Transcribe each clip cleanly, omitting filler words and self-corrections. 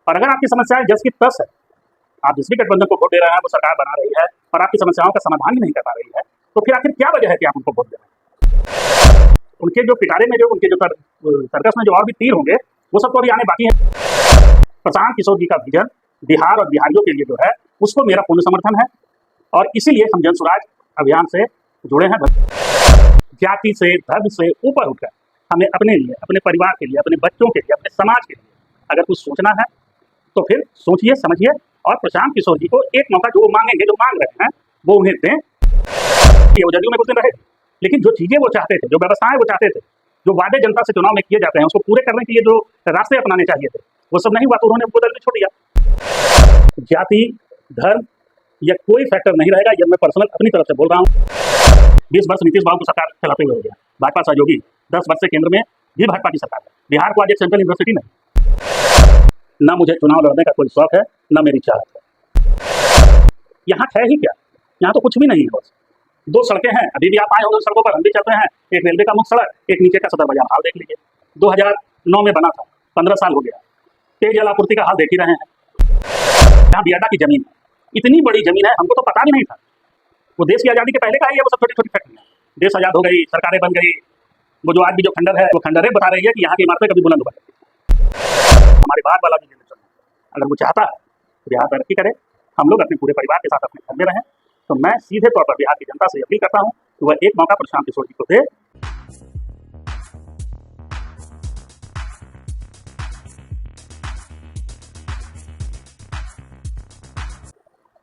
और अगर आपकी समस्या जस की तस है, आप जिस भी गठबंधन को वोट दे रहे हैं वो सरकार बना रही है और आपकी समस्याओं का समाधान ही नहीं कर पा रही है, तो फिर आखिर क्या वजह है कि आप उनको वोट दे रहे हैं? उनके जो पिटारे में जो उनके जो सर्कस में जो और भी तीर होंगे वो सब तो अभी आने बाकी है। प्रशांत किशोर जी का विजन बिहार और बिहारियों के लिए जो है उसको मेरा पूर्ण समर्थन है और इसीलिए हम जन स्वराज अभियान से जुड़े हैं। जाति से, धर्म से ऊपर उठकर हमें अपने लिए, अपने परिवार के लिए, अपने बच्चों के लिए, अपने समाज के लिए अगर कुछ सोचना है तो फिर सोचिए, समझिए और प्रशांत किशोर जी को एक मौका जो वो मांगेंगे, जो मांग रहे हैं वो उन्हें दें। वो जदयू में कुछ दिन रहे, लेकिन जो चीजें वो चाहते थे, जो व्यवस्थाएं वो चाहते थे, जो वादे जनता से चुनाव में किए जाते हैं उसको पूरे करने के लिए जो रास्ते अपनाने चाहिए थे वो सब नहीं हुआ तो उन्होंने वो दल भी छोड़ दिया। जाति, धर्म या कोई फैक्टर नहीं रहेगा, ये मैं पर्सनल अपनी तरफ से बोल रहा हूँ। 20 वर्ष नीतीश बाबू को सरकार चलाते हुए हो गया, भाजपा सहयोगी 10 वर्ष से केंद्र में भी भाजपा की सरकार है। बिहार को आज एक सेंट्रल यूनिवर्सिटी नहीं। ना मुझे चुनाव लड़ने का कोई शौक है, ना मेरी चाहत है। यहाँ है ही क्या, यहाँ तो कुछ भी नहीं है। बस 2 सड़कें हैं, अभी भी आप आए होंगे सड़कों पर, हम भी चलते हैं। एक रेलवे का मुख्य सड़क, एक नीचे का सदर बाजार। हाल देख लीजिए, 2009 में बना था, 15 साल हो गया। पेयजल आपूर्ति का हाल देख ही रहे हैं। यहाँ बियाडा की जमीन है, इतनी बड़ी जमीन है, हमको तो पता भी नहीं था। वो देश की आज़ादी के पहले का ही है, वो सब छोटी छोटी फैक्ट्रियाँ। देश आज़ाद हो गई, सरकारें बन गई, वो जो आज भी जो खंडर है वो खंडरें बता रही है कि यहाँ की इमारतें कभी बुलंद हुआ। हमारे बाद वाला भी जनरेशन अगर वो चाहता है तो बिहार तरक्की करे, हम लोग अपने पूरे परिवार के साथ अपने घर में रहें, तो मैं सीधे तौर पर बिहार की जनता से अपील करता हूँ कि वह एक मौका प्रशांत किशोर जी को दे।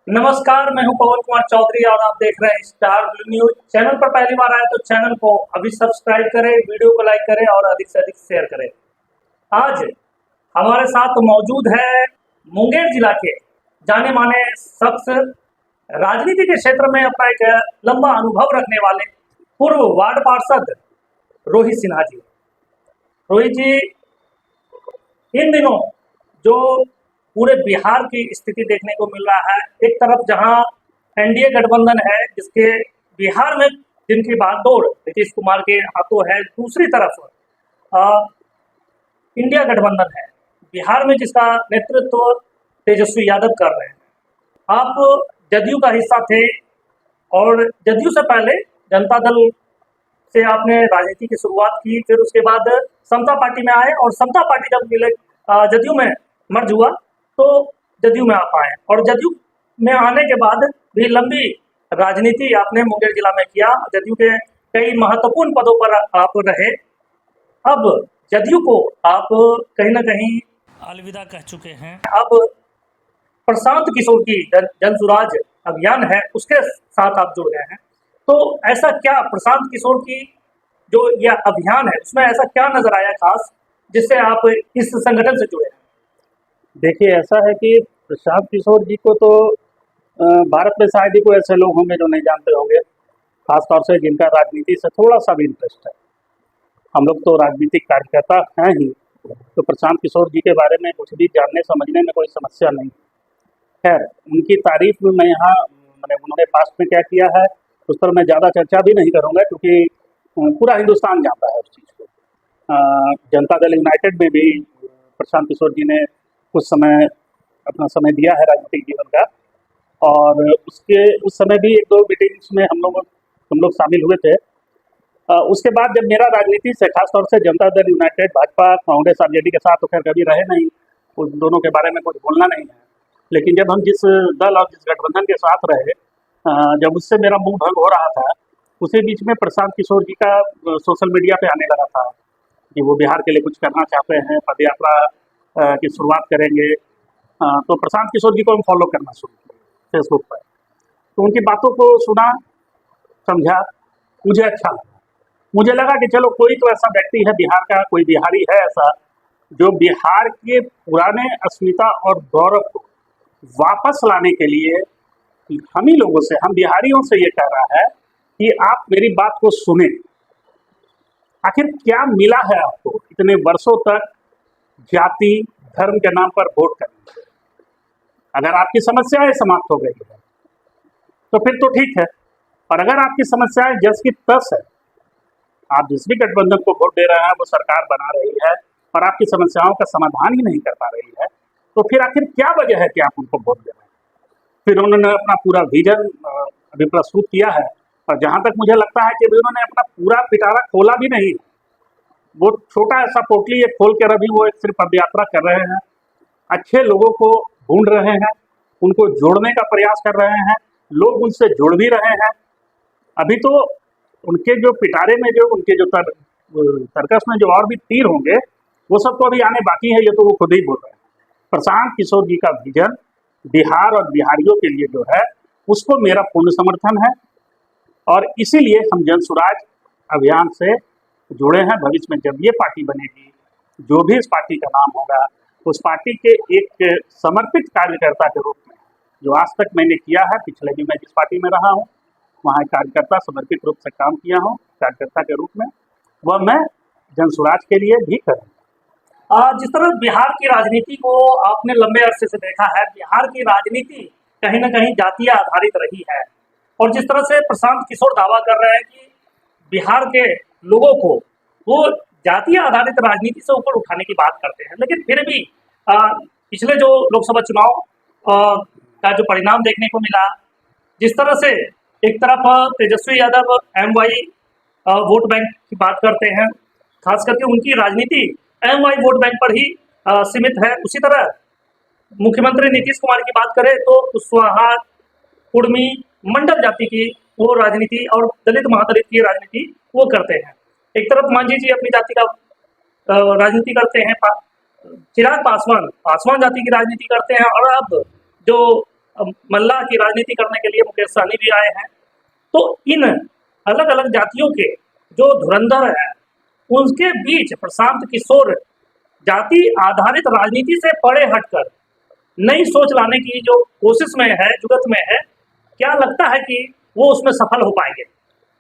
नमस्कार, मैं हूं पवन कुमार चौधरी और आप देख रहे हैं स्टार ब्लू न्यूज। चैनल पर पहली बार आए तो चैनल को अभी सब्सक्राइब करें, वीडियो को लाइक करें और अधिक से अधिक शेयर करें। आज हमारे साथ मौजूद है मुंगेर जिला के जाने माने शख्स, राजनीति के क्षेत्र में अपना एक लंबा अनुभव रखने वाले पूर्व वार्ड पार्षद रोहित सिन्हा जी। रोहित जी, इन दिनों जो पूरे बिहार की स्थिति देखने को मिल रहा है, एक तरफ जहां एनडीए गठबंधन है जिसके बिहार में जिनकी बागडोर नीतीश कुमार के हाथों है, दूसरी तरफ इंडिया गठबंधन है बिहार में जिसका नेतृत्व तेजस्वी यादव कर रहे हैं। आप जदयू का हिस्सा थे और जदयू से पहले जनता दल से आपने राजनीति की शुरुआत की, फिर उसके बाद समता पार्टी में आए और समता पार्टी जब मिले जदयू में मर्ज हुआ तो जदयू में आप आए और जदयू में आने के बाद भी लंबी राजनीति आपने मुंगेर जिला में किया। जदयू के कई महत्वपूर्ण पदों पर आप रहे। अब जदयू को आप कहीं ना कहीं अलविदा कह चुके हैं। अब प्रशांत किशोर की जन स्वराज अभियान है उसके साथ आप जुड़ गए हैं, तो ऐसा क्या प्रशांत किशोर की जो यह अभियान है उसमें ऐसा क्या नजर आया खास जिससे आप इस संगठन से जुड़े हैं? देखिए, ऐसा है कि प्रशांत किशोर जी को तो भारत में शायद ही कोई ऐसे लोग होंगे जो नहीं जानते होंगे, खासतौर से जिनका राजनीति से थोड़ा सा भी इंटरेस्ट है। हम लोग तो राजनीतिक कार्यकर्ता हैं ही, तो प्रशांत किशोर जी के बारे में कुछ भी जानने समझने में कोई समस्या नहीं। खैर, उनकी तारीफ में मैं यहाँ मैंने उन्होंने पास्ट में क्या किया है उस पर मैं ज़्यादा चर्चा भी नहीं करूँगा, क्योंकि पूरा हिंदुस्तान जानता है उस चीज़ को। जनता दल यूनाइटेड में भी प्रशांत किशोर जी ने कुछ समय अपना समय दिया है राजनीतिक जीवन का, और उस समय भी 1-2 मीटिंग्स में हम लोग शामिल हुए थे। उसके बाद जब मेरा राजनीति से, खासतौर से जनता दल यूनाइटेड, भाजपा, कांग्रेस, आरजेडी के साथ तो खैर कभी रहे नहीं, उन दोनों के बारे में कुछ बोलना नहीं है, लेकिन जब हम जिस दल और जिस गठबंधन के साथ रहे, जब उससे मेरा मुंह भंग हो रहा था, उसी बीच में प्रशांत किशोर जी का सोशल मीडिया पे आने लगा था कि वो बिहार के लिए कुछ करना चाहते हैं, पदयात्रा की शुरुआत करेंगे। तो प्रशांत किशोर जी को हम फॉलो करना शुरू किए फेसबुक पर, तो उनकी बातों को सुना, समझा, मुझे अच्छा लगा। मुझे लगा कि चलो कोई तो ऐसा व्यक्ति है बिहार का, कोई बिहारी है ऐसा जो बिहार के पुराने अस्मिता और गौरव को वापस लाने के लिए हम ही लोगों से, हम बिहारियों से ये कह रहा है कि आप मेरी बात को सुने। आखिर क्या मिला है आपको इतने वर्षों तक जाति धर्म के नाम पर वोट करने? अगर आपकी समस्याएं समाप्त हो गई है तो फिर तो ठीक है, और अगर आपकी समस्याएं जस की तस है, आप जिस भी गठबंधन को वोट दे रहे हैं वो सरकार बना रही है और आपकी समस्याओं का समाधान ही नहीं कर पा रही है, तो फिर आखिर क्या वजह है कि आप उनको वोट दे रहे हैं? फिर उन्होंने अपना पूरा विजन अभी प्रस्तुत किया है, और जहां तक मुझे लगता है कि अभी उन्होंने अपना पूरा पिटारा खोला भी नहीं। वो छोटा ऐसा पोटली एक खोल कर अभी वो एक सिर्फ पदयात्रा कर रहे हैं, अच्छे लोगों को ढूंढ रहे हैं, उनको जोड़ने का प्रयास कर रहे हैं, लोग उनसे जुड़ भी रहे हैं। अभी तो उनके जो पिटारे में जो उनके जो सर्कस में जो और भी तीर होंगे, वो सब तो अभी आने बाकी है, ये तो वो खुद ही बोल रहे हैं। प्रशांत किशोर जी का विजन बिहार और बिहारियों के लिए जो है, उसको मेरा पूर्ण समर्थन है, और इसीलिए हम जन स्वराज अभियान से जुड़े हैं। भविष्य में जब ये पार्टी बनेगी, जो भी इस पार्टी का नाम होगा, उस पार्टी के एक समर्पित कार्यकर्ता के रूप में, जो आज तक मैंने किया है, पिछले भी मैं जिस पार्टी में रहा हूँ वहाँ एक कार्यकर्ता समर्पित रूप से काम किया हूँ कार्यकर्ता के रूप में, वह मैं जन स्वराज के लिए भी करूँगा। जिस तरह बिहार की राजनीति को आपने लंबे अरसे से देखा है, बिहार की राजनीति कहीं ना कहीं जातीय आधारित रही है, और जिस तरह से प्रशांत किशोर दावा कर रहे हैं कि बिहार के लोगों को वो जातीय आधारित राजनीति से ऊपर उठाने की बात करते हैं, लेकिन फिर भी पिछले जो लोकसभा चुनाव का जो परिणाम देखने को मिला, जिस तरह से एक तरफ Tejashwi Yadav MY vote bank की बात करते हैं, खास करके उनकी राजनीति एमवाई वोट बैंक पर ही सीमित है। उसी तरह मुख्यमंत्री नीतीश कुमार की बात करें तो कुशवाहा, कुर्मी, मंडल जाति की वो राजनीति और दलित महादलित की राजनीति वो करते हैं। एक तरफ मांझी जी अपनी जाति का राजनीति करते हैं, चिराग पासवान जाति की राजनीति करते हैं, और अब जो मल्लाह की राजनीति करने के लिए मुकेश सहनी भी आए हैं। तो इन अलग अलग जातियों के जो धुरंधर है, उनके बीच प्रशांत किशोर जाति आधारित राजनीति से परे हटकर नई सोच लाने की जो कोशिश में है, जुगत में है, क्या लगता है कि वो उसमें सफल हो पाएंगे?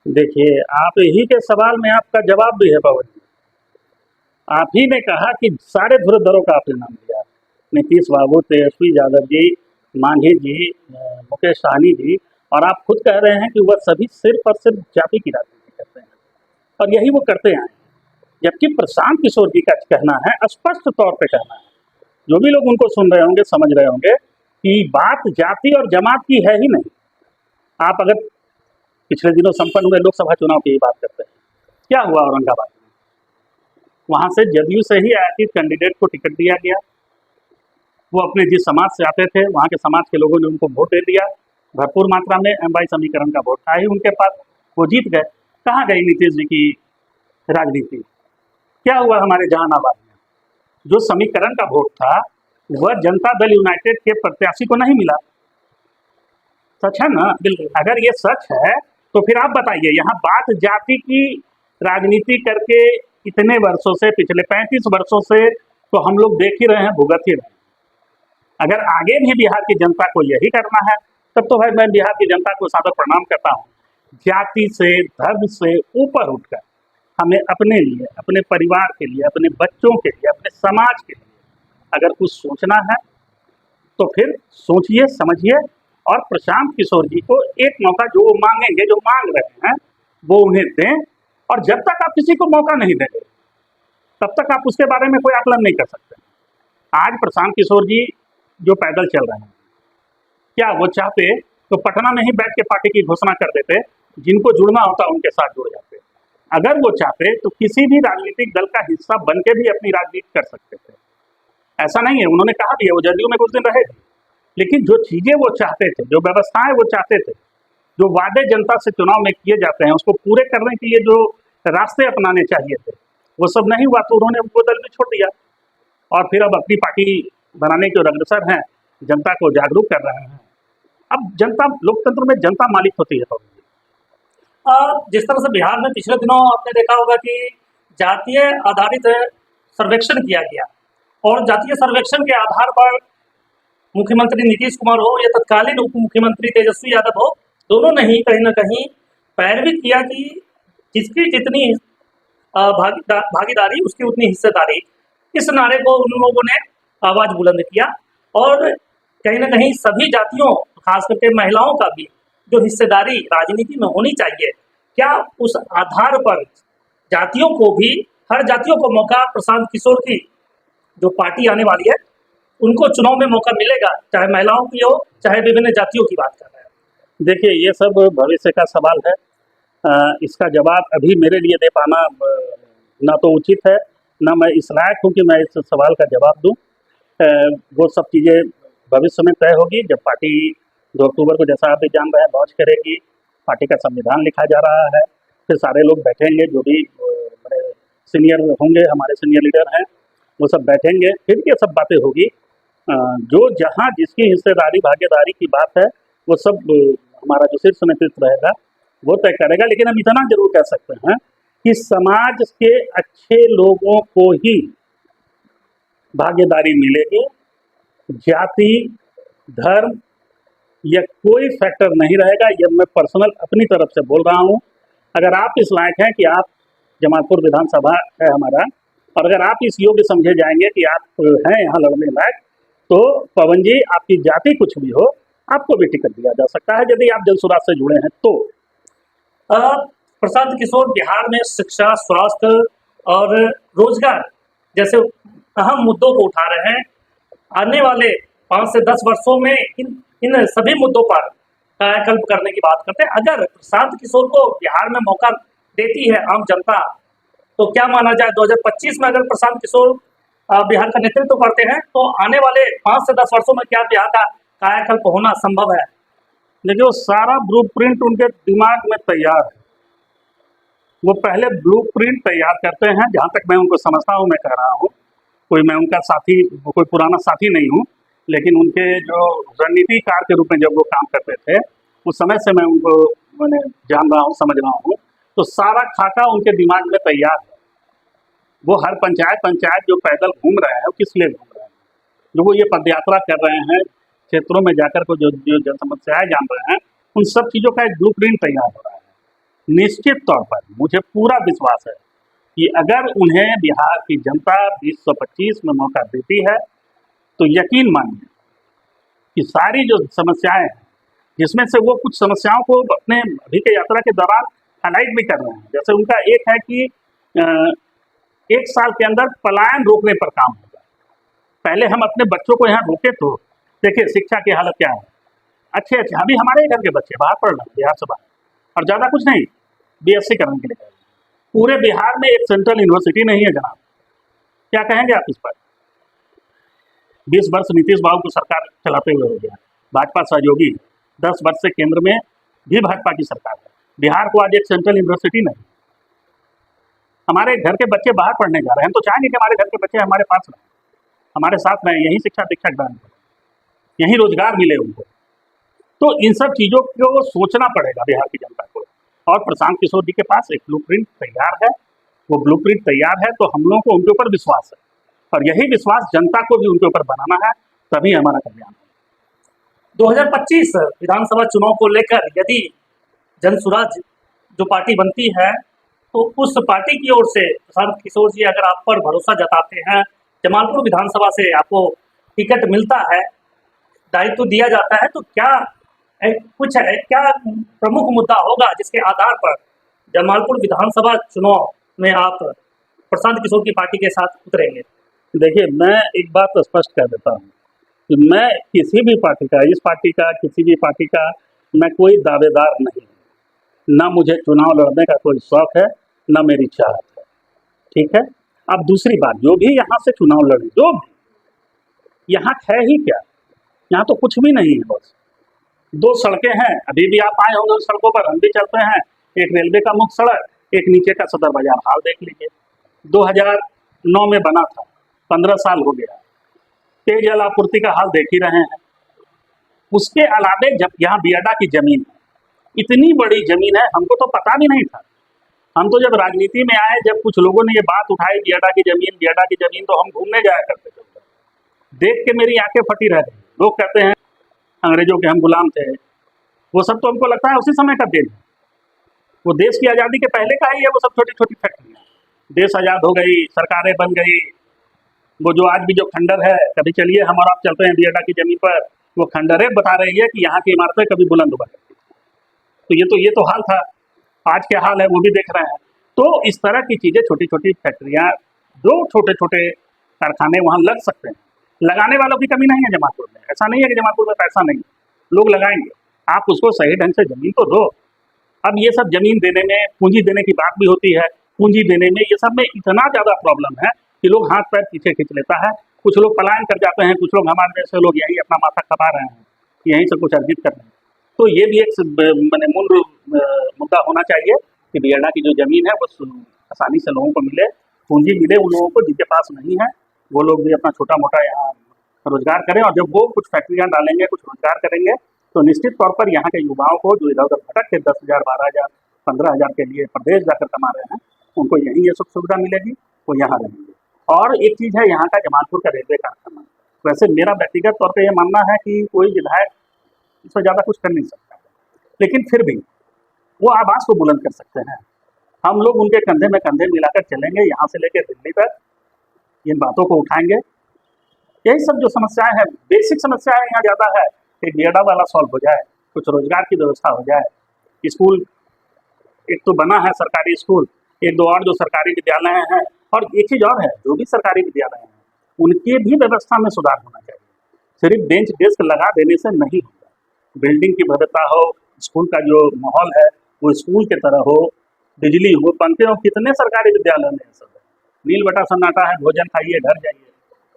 देखिए, आप यही के सवाल में आपका जवाब भी है पवन जी। आप ही ने कहा कि सारे धुरंधरों का आपने नाम लिया, नीतीश बाबू, तेजस्वी यादव जी, मांझी जी, मुकेश सहनी जी, और आप खुद कह रहे हैं कि वह सभी सिर्फ और सिर्फ जाति की राजनीति करते हैं, और यही वो करते हैं। जबकि प्रशांत किशोर जी का कहना है, स्पष्ट तौर पे कहना है, जो भी लोग उनको सुन रहे होंगे, समझ रहे होंगे कि बात जाति और जमात की है ही नहीं। आप अगर पिछले दिनों संपन्न हुए लोकसभा चुनाव की बात करते हैं, क्या हुआ औरंगाबाद में? वहां से जदयू से ही आयातित कैंडिडेट को टिकट दिया गया। वो अपने जिस समाज से आते थे, वहाँ के समाज के लोगों ने उनको वोट दे दिया, भरपूर मात्रा में एमवाई समीकरण का वोट था ही उनके पास, वो जीत गए। कहाँ गई नीतीश जी की राजनीति? क्या हुआ हमारे जहानाबाद में? जो समीकरण का वोट था वह जनता दल यूनाइटेड के प्रत्याशी को नहीं मिला। सच है ना? बिल्कुल। अगर ये सच है तो फिर आप बताइए, यहाँ बात जाति की राजनीति करके इतने वर्षों से, पिछले 35 वर्षों से तो हम लोग देख ही रहे हैं, भुगत ही रहे हैं। अगर आगे भी बिहार की जनता को यही करना है, तब तो भाई मैं बिहार की जनता को सादर प्रणाम करता हूँ। जाति से, धर्म से ऊपर उठकर हमें अपने लिए, अपने परिवार के लिए, अपने बच्चों के लिए, अपने समाज के लिए अगर कुछ सोचना है तो फिर सोचिए, समझिए, और प्रशांत किशोर जी को एक मौका जो वो मांगेंगे, जो मांग रहे हैं, वो उन्हें दें। और जब तक आप किसी को मौका नहीं देंगे, तब तक आप उसके बारे में कोई आकलन नहीं कर सकते। आज प्रशांत किशोर जी जो पैदल चल रहे हैं, क्या वो चाहते तो पटना में ही बैठ के पार्टी की घोषणा कर देते, जिनको जुड़ना होता उनके साथ जुड़ जाते। अगर वो चाहते तो किसी भी राजनीतिक दल का हिस्सा बन के भी अपनी राजनीति कर सकते थे। ऐसा नहीं है, उन्होंने कहा भी है, वो जदयू में कुछ दिन रहे थे, लेकिन जो चीजें वो चाहते थे, जो व्यवस्थाएं वो चाहते थे, जो वादे जनता से चुनाव में किए जाते हैं, उसको पूरे करने के लिए जो रास्ते अपनाने चाहिए थे, वो सब नहीं हुआ, तो उन्होंने वो दल भी छोड़ दिया, और फिर अब अपनी पार्टी बनाने के अग्रसर हैं, जनता को जागरूक कर रहे हैं। अब जनता, लोकतंत्र में जनता मालिक होती है। जिस तरह से बिहार में पिछले दिनों आपने देखा होगा कि जातीय आधारित सर्वेक्षण किया गया, और जातीय सर्वेक्षण के आधार पर मुख्यमंत्री नीतीश कुमार हो या तत्कालीन उप मुख्यमंत्री तेजस्वी यादव हो, दोनों ने ही कहीं ना कहीं पैरवी किया कि जिसकी जितनी भागीदारी उसकी उतनी हिस्सेदारी, इस नारे को उन लोगों ने आवाज बुलंद किया, और कहीं ना कहीं सभी जातियों, खास करके महिलाओं का भी जो हिस्सेदारी राजनीति में होनी चाहिए, क्या उस आधार पर जातियों को भी, हर जातियों को मौका प्रशांत किशोर की जो पार्टी आने वाली है उनको चुनाव में मौका मिलेगा, चाहे महिलाओं की हो चाहे विभिन्न जातियों की बात कर रहे हैं। देखिए ये सब भविष्य का सवाल है। इसका जवाब अभी मेरे लिए दे पाना ना तो उचित है, ना मैं इस लायक हूँ कि मैं इस सवाल का जवाब दूँ। वो सब चीज़ें भविष्य में तय होगी जब पार्टी 2 अक्टूबर को, जैसा आप भी जान रहे हैं, लॉन्च करेगी। पार्टी का संविधान लिखा जा रहा है, फिर सारे लोग बैठेंगे, जो भी बड़े सीनियर होंगे, हमारे सीनियर लीडर हैं, वो सब बैठेंगे, फिर ये सब बातें होगी। जो जहाँ जिसकी हिस्सेदारी भागीदारी की बात है, वो सब हमारा जो शीर्ष नेतृत्व रहेगा वो तय करेगा। लेकिन हम इतना जरूर कह सकते हैं कि समाज के अच्छे लोगों को ही भागीदारी मिलेगी। जाति, धर्म या कोई फैक्टर नहीं रहेगा। ये मैं पर्सनल अपनी तरफ से बोल रहा हूँ। अगर आप इस लायक हैं कि आप, जमालपुर विधानसभा है हमारा, और अगर आप इस योग्य समझे जाएंगे कि आप हैं यहाँ लड़ने लायक, तो पवन जी, आपकी जाति कुछ भी हो, आपको भी टिकट दिया जा सकता है, यदि आप जनसुराज से जुड़े हैं तो। प्रशांत किशोर, बिहार में शिक्षा, स्वास्थ्य और रोजगार जैसे अहम मुद्दों को उठा रहे हैं। आने वाले 5 से 10 वर्षों में इन सभी मुद्दों पर कायाकल्प करने की बात करते हैं। अगर प्रशांत किशोर को बिहार में मौका देती है आम जनता, तो क्या माना जाए 2025 में अगर प्रशांत किशोर बिहार का नेतृत्व करते हैं, तो आने वाले 5 से 10 वर्षों में क्या बिहार का कायाकल्प होना संभव है? देखिए, वो सारा ब्लूप्रिंट उनके दिमाग में तैयार है। वो पहले ब्लूप्रिंट तैयार करते हैं, जहाँ तक मैं उनको समझता हूँ, मैं कह रहा हूँ, मैं उनका साथी, कोई पुराना साथी नहीं हूँ, लेकिन उनके जो रणनीतिकार के रूप में जब वो काम करते थे, उस समय से मैं उनको मैंने जान रहा हूँ, समझ रहा हूँ। तो सारा खाका उनके दिमाग में तैयार है। वो हर पंचायत जो पैदल घूम रहे हैं, वो किस लिए घूम रहे हैं? जो वो ये पदयात्रा कर रहे हैं, क्षेत्रों में जाकर को जो जन समस्याएं जान रहे हैं, उन सब चीज़ों का एक ब्लूप्रिंट तैयार हो रहा है। निश्चित तौर पर मुझे पूरा विश्वास है कि अगर उन्हें बिहार की जनता 2025 में मौका देती है, तो यकीन मानिए कि सारी जो समस्याएं हैं, जिसमें से वो कुछ समस्याओं को अपने अभी के यात्रा के दौरान हाईलाइट भी कर रहे हैं। जैसे उनका एक है कि 1 साल के अंदर पलायन रोकने पर काम होगा। पहले हम अपने बच्चों को यहाँ रोके तो देखिए शिक्षा की हालत क्या है। अच्छे अभी हमारे घर के बच्चे बाहर पढ़ रहे हैं, बिहार से बाहर, और ज़्यादा कुछ नहीं, BSc करने के लिए। पूरे बिहार में एक सेंट्रल यूनिवर्सिटी नहीं है जनाब। क्या कहेंगे आप इस पर? 20 वर्ष नीतीश बाबू को सरकार चलाते हुए हो गया, भाजपा सहयोगी, 10 वर्ष से केंद्र में भी भाजपा की सरकार है। बिहार को आज एक सेंट्रल यूनिवर्सिटी नहीं। हमारे घर के बच्चे बाहर पढ़ने जा रहे हैं, हम तो चाहेंगे कि हमारे घर के बच्चे हमारे पास रहें, हमारे साथ रहें, यही शिक्षा दीक्षा ग्रहण करें, यही रोजगार मिले उनको। तो इन सब चीज़ों को सोचना पड़ेगा बिहार की जनता को। और प्रशांत किशोर जी के पास एक ब्लूप्रिंट तैयार है। वो ब्लूप्रिंट तैयार है तो हम लोगों को उनके ऊपर विश्वास है, और यही विश्वास जनता को भी उनके ऊपर बनाना है, तभी हमारा कल्याण है। 2025 विधानसभा चुनाव को लेकर यदि जनसुराज जो पार्टी बनती है, तो उस पार्टी की ओर से प्रशांत किशोर जी अगर आप पर भरोसा जताते हैं, जमालपुर विधानसभा से आपको टिकट मिलता है, दायित्व दिया जाता है, तो क्या क्या प्रमुख मुद्दा होगा जिसके आधार पर जमालपुर विधानसभा चुनाव में आप प्रशांत किशोर की पार्टी के साथ उतरेंगे? देखिए, मैं एक बात स्पष्ट कर देता हूँ कि मैं किसी भी पार्टी का, इस पार्टी का, किसी भी पार्टी का मैं कोई दावेदार नहीं, ना मुझे चुनाव लड़ने का कोई शौक है, ना मेरी चाहत है। ठीक है। अब दूसरी बात, जो भी यहाँ से चुनाव लड़े, जो भी, यहाँ है ही क्या, यहाँ तो कुछ भी नहीं है। बस 2 सड़कें हैं, अभी भी आप आए होंगे उस सड़कों पर, हम भी चलते हैं। एक रेलवे का मुख्य सड़क, एक नीचे का सदर बाजार, हाल देख लीजिए। 2009 में बना था, 15 साल हो गया। पेयजल आपूर्ति का हाल देख ही रहे हैं। उसके अलावे जब यहाँ बियाडा की जमीन है, इतनी बड़ी जमीन है, हमको तो पता भी नहीं था। हम तो जब राजनीति में आए, जब कुछ लोगों ने ये बात उठाई बियाडा की जमीन, तो हम घूमने जाया करते थे। देख के मेरी आंखें फटी रह गई। लोग कहते हैं अंग्रेजों के हम गुलाम थे, वो सब तो हमको लगता है उसी समय का दिन है। वो देश की आज़ादी के पहले का ही है। वो सब छोटी छोटी फैक्ट्रियाँ, देश आज़ाद हो गई, सरकारें बन गई। वो जो आज भी जो खंडर है, कभी चलिए हम और आप चलते हैं बियाडा की जमीन पर, वो खंडरें बता रही है कि यहाँ की इमारतें कभी बुलंद हुआ करती थी। तो ये तो हाल था, आज क्या हाल है वो भी देख रहे हैं। तो इस तरह की चीज़ें, छोटी छोटी फैक्ट्रियाँ, जो छोटे छोटे कारखाने वहाँ लग सकते हैं, लगाने वालों की कमी नहीं है जमालपुर में, ऐसा नहीं है कि जमालपुर में पैसा नहीं, लोग लगाएंगे, आप उसको सही ढंग से जमीन तो दो। अब ये सब जमीन देने में पूंजी देने की बात भी होती है, पूंजी देने में ये सब में इतना ज़्यादा प्रॉब्लम है कि लोग हाथ पैर पीछे खींच लेता है, कुछ लोग पलायन कर जाते हैं, कुछ लोग हमारे जैसे लोग यही अपना माथा खपा रहे हैं, यहीं से कुछ अर्जित कर रहे हैं। तो ये भी एक मैंने मूल मुद्दा होना चाहिए कि बियडा की जो ज़मीन है वो आसानी से लोगों को मिले, पूंजी मिले उन लोगों को जिनके पास नहीं है, वो लोग भी अपना छोटा मोटा यहाँ रोजगार करें, और जब वो कुछ फैक्ट्रियाँ डालेंगे, कुछ रोजगार करेंगे, तो निश्चित तौर पर यहाँ के युवाओं को जो इधर उधर भटक के 10,000, 12,000, 15,000 के लिए प्रदेश जाकर कमा रहे हैं, उनको यहीं ये सुख सुविधा मिलेगी, वो यहाँ रहेंगे। और एक चीज़ है यहाँ का जमालपुर का रेलवे कारखाना, वैसे मेरा व्यक्तिगत तौर पे ये मानना है कि कोई विधायक इससे ज़्यादा कुछ कर नहीं सकता, लेकिन फिर भी वो आवाज़ को बुलंद कर सकते हैं। हम लोग उनके कंधे में कंधे मिलाकर चलेंगे, यहाँ से लेकर दिल्ली तक इन बातों को उठाएंगे। यही सब जो समस्याएं हैं, बेसिक समस्याएं यहाँ ज़्यादा है कि बियडा वाला सॉल्व हो जाए, कुछ रोजगार की व्यवस्था हो जाए, स्कूल एक तो बना है सरकारी स्कूल, एक दो और जो सरकारी विद्यालय हैं, और एक चीज़ और है, जो भी सरकारी विद्यालय हैं उनके भी व्यवस्था में सुधार होना चाहिए। सिर्फ बेंच डेस्क लगा देने से नहीं होगा, बिल्डिंग की भव्यता हो, स्कूल का जो माहौल है वो स्कूल की तरह हो, बिजली हो, पंखे हो। कितने सरकारी विद्यालय में सब है, नील बटा सन्नाटा है, भोजन खाइए घर जाइए,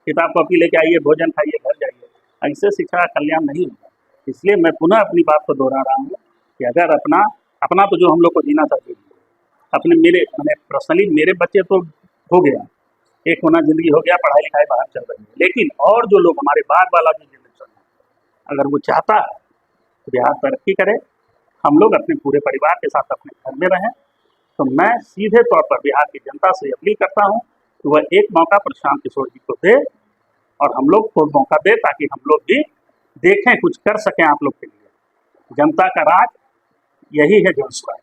किताब कॉपी लेके आइए, भोजन खाइए घर जाइए, ऐसे शिक्षा का कल्याण नहीं होगा। इसलिए मैं पुनः अपनी बात को दोहरा रहा हूँ कि अगर अपना तो जो हम लोग को जीना चाहिए, अपने मैंने पर्सनली मेरे बच्चे तो हो गया, एक होना जिंदगी हो गया, पढ़ाई लिखाई बाहर चल रही है, लेकिन और जो लोग हमारे बाद वाला जो जनरेशन है, अगर वो चाहता है तो बिहार तरक्की करे, हम लोग अपने पूरे परिवार के साथ अपने घर में रहें, तो मैं सीधे तौर पर बिहार की जनता से अपील करता हूँ कि वह एक मौका प्रशांत किशोर जी को दे और हम लोग को मौका दे, ताकि हम लोग भी देखें, कुछ कर सकें आप लोग के लिए। जनता का राज यही है जनस्वराज।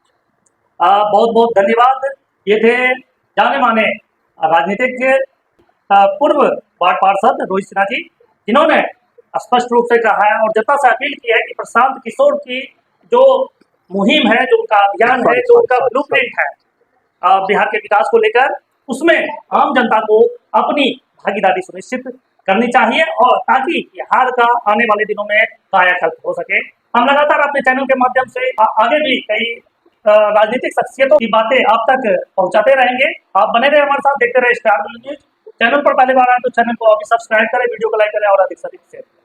बहुत बहुत धन्यवाद। ये थे जाने माने राजनीतिज्ञ पूर्व वार्ड पार्षद रोहित सिन्हा जी, जिन्होंने स्पष्ट रूप से कहा है और जनता से अपील की है कि प्रशांत किशोर की जो मुहिम है, जो उनका अभियान है, जो उनका ब्लूप्रिंट है बिहार के विकास को लेकर, उसमें आम जनता को अपनी भागीदारी सुनिश्चित करनी चाहिए, और ताकि बिहार का आने वाले दिनों में कायाकल्प हो सके। हम लगातार अपने चैनल के माध्यम से आगे भी कई राजनीतिक शख्सियतों की बातें आप तक पहुंचाते रहेंगे। आप बने रहे हमारे साथ, देखते रहे स्टार न्यूज। चैनल पर पहली बार आए तो चैनल को अभी सब्सक्राइब करें, वीडियो को लाइक करें और अधिक से अधिक शेयर करें।